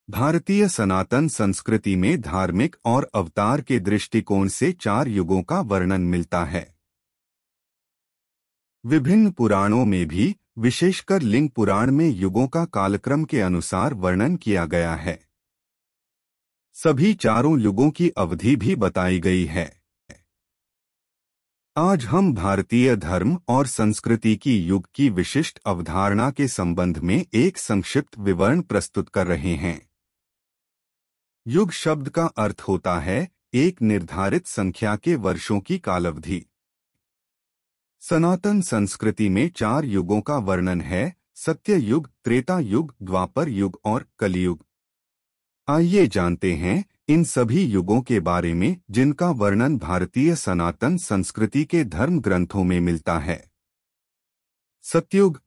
भारतीय सनातन संस्कृति में धार्मिक और अवतार के दृष्टिकोण से 4 युगों का वर्णन मिलता है। विभिन्न पुराणों में भी, विशेषकर लिंग पुराण में युगों का कालक्रम के अनुसार वर्णन किया गया है। सभी चारों युगों की अवधि भी बताई गई है। आज हम भारतीय धर्म और संस्कृति की युग की विशिष्ट अवधारणा के संबंध में एक संक्षिप्त विवरण प्रस्तुत कर रहे हैं। युग शब्द का अर्थ होता है एक निर्धारित संख्या के वर्षों की कालावधि। सनातन संस्कृति में 4 युगों का वर्णन है: सत्य युग, त्रेता युग, द्वापर युग और कलियुग। आइए जानते हैं इन सभी युगों के बारे में जिनका वर्णन भारतीय सनातन संस्कृति के धर्म ग्रंथों में मिलता है। सतयुग।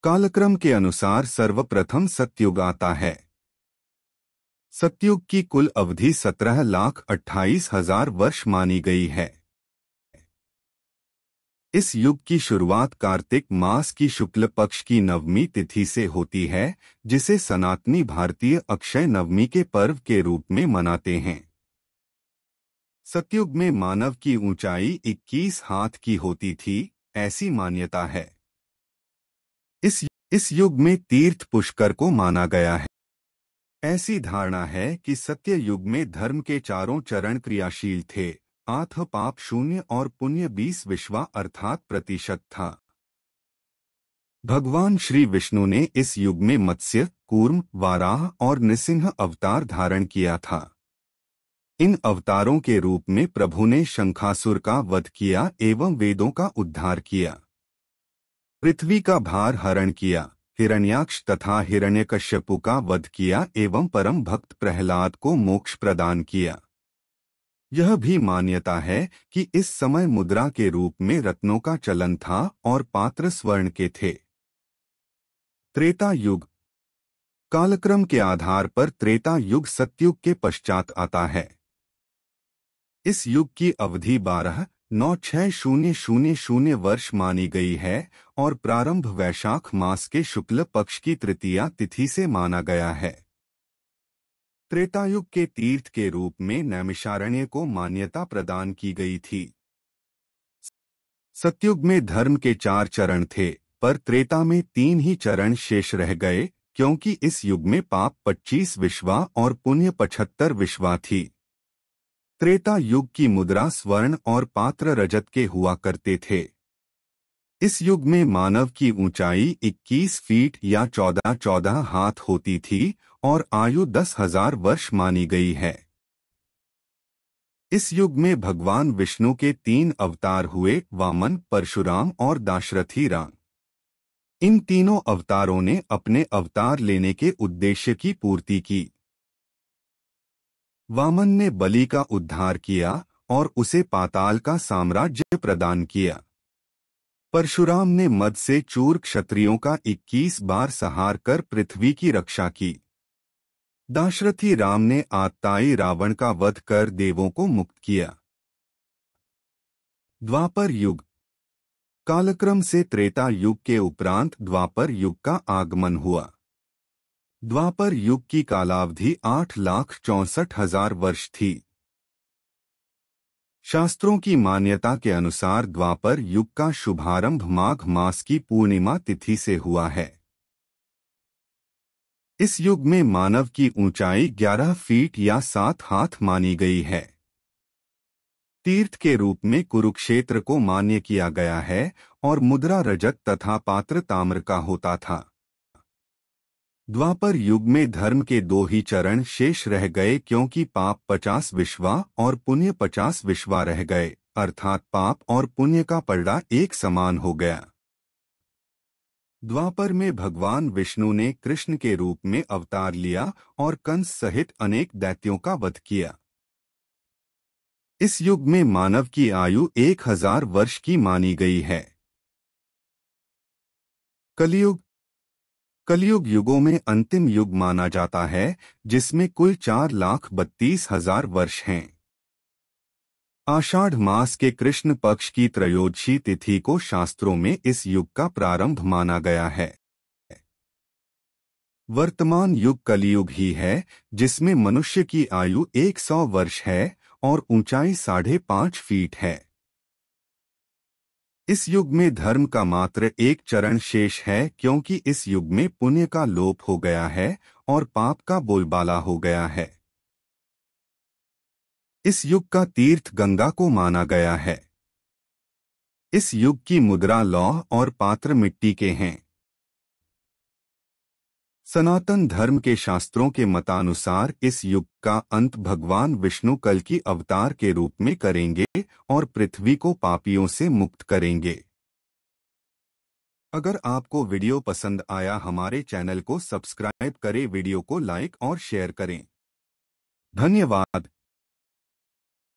कालक्रम के अनुसार सर्वप्रथम सतयुग आता है। सतयुग की कुल अवधि 17,28,000 वर्ष मानी गई है। इस युग की शुरुआत कार्तिक मास की शुक्ल पक्ष की नवमी तिथि से होती है, जिसे सनातनी भारतीय अक्षय नवमी के पर्व के रूप में मनाते हैं। सतयुग में मानव की ऊंचाई 21 हाथ की होती थी, ऐसी मान्यता है। इस युग में तीर्थ पुष्कर को माना गया है। ऐसी धारणा है कि सत्य युग में धर्म के चारों चरण क्रियाशील थे। आथ पाप 0 और पुण्य 20 विश्वा अर्थात प्रतिशत था। भगवान श्री विष्णु ने इस युग में मत्स्य, कूर्म, वाराह और नृसिंह अवतार धारण किया था। इन अवतारों के रूप में प्रभु ने शंखासुर का वध किया एवं वेदों का उद्धार किया, पृथ्वी का भार हरण किया, हिरण्याक्ष तथा हिरण्यकश्यपु का वध किया एवं परम भक्त प्रहलाद को मोक्ष प्रदान किया। यह भी मान्यता है कि इस समय मुद्रा के रूप में रत्नों का चलन था और पात्र स्वर्ण के थे। त्रेता युग। कालक्रम के आधार पर त्रेता युग सतयुग के पश्चात आता है। इस युग की अवधि 12,96000 वर्ष मानी गई है और प्रारंभ वैशाख मास के शुक्ल पक्ष की तृतीया तिथि से माना गया है। त्रेतायुग के तीर्थ के रूप में नैमिषारण्य को मान्यता प्रदान की गई थी। सतयुग में धर्म के 4 चरण थे, पर त्रेता में 3 ही चरण शेष रह गए, क्योंकि इस युग में पाप 25 विश्वा और पुण्य 75 विश्वा थी। त्रेता युग की मुद्रा स्वर्ण और पात्र रजत के हुआ करते थे। इस युग में मानव की ऊंचाई 21 फीट या 14 हाथ होती थी और आयु 10,000 वर्ष मानी गई है। इस युग में भगवान विष्णु के 3 अवतार हुए: वामन, परशुराम और दाशरथी राम। इन तीनों अवतारों ने अपने अवतार लेने के उद्देश्य की पूर्ति की। वामन ने बलि का उद्धार किया और उसे पाताल का साम्राज्य प्रदान किया। परशुराम ने मद से चूर क्षत्रियों का 21 बार संहार कर पृथ्वी की रक्षा की। दाशरथी राम ने आत्ताई रावण का वध कर देवों को मुक्त किया। द्वापर युग। कालक्रम से त्रेता युग के उपरांत द्वापर युग का आगमन हुआ। द्वापर युग की कालावधि 8,64,000 वर्ष थी। शास्त्रों की मान्यता के अनुसार द्वापर युग का शुभारंभ माघ मास की पूर्णिमा तिथि से हुआ है। इस युग में मानव की ऊंचाई 11 फीट या 7 हाथ मानी गई है। तीर्थ के रूप में कुरुक्षेत्र को मान्य किया गया है और मुद्रा रजत तथा पात्र ताम्र का होता था। द्वापर युग में धर्म के 2 ही चरण शेष रह गए, क्योंकि पाप 50 विश्वा और पुण्य 50 विश्वा रह गए, अर्थात पाप और पुण्य का पलड़ा एक समान हो गया। द्वापर में भगवान विष्णु ने कृष्ण के रूप में अवतार लिया और कंस सहित अनेक दैत्यों का वध किया। इस युग में मानव की आयु 1000 वर्ष की मानी गई है। कलियुग। कलियुग युगों में अंतिम युग माना जाता है, जिसमें कुल 4,32,000 वर्ष हैं। आषाढ़ मास के कृष्ण पक्ष की त्रयोदशी तिथि को शास्त्रों में इस युग का प्रारंभ माना गया है। वर्तमान युग कलियुग ही है, जिसमें मनुष्य की आयु 100 वर्ष है और ऊंचाई 5.5 फीट है। इस युग में धर्म का मात्र एक चरण शेष है, क्योंकि इस युग में पुण्य का लोप हो गया है और पाप का बोलबाला हो गया है। इस युग का तीर्थ गंगा को माना गया है। इस युग की मुद्रा लौह और पात्र मिट्टी के हैं। सनातन धर्म के शास्त्रों के मतानुसार इस युग का अंत भगवान विष्णु कल की अवतार के रूप में करेंगे और पृथ्वी को पापियों से मुक्त करेंगे। अगर आपको वीडियो पसंद आया, हमारे चैनल को सब्सक्राइब करें, वीडियो को लाइक और शेयर करें। धन्यवाद।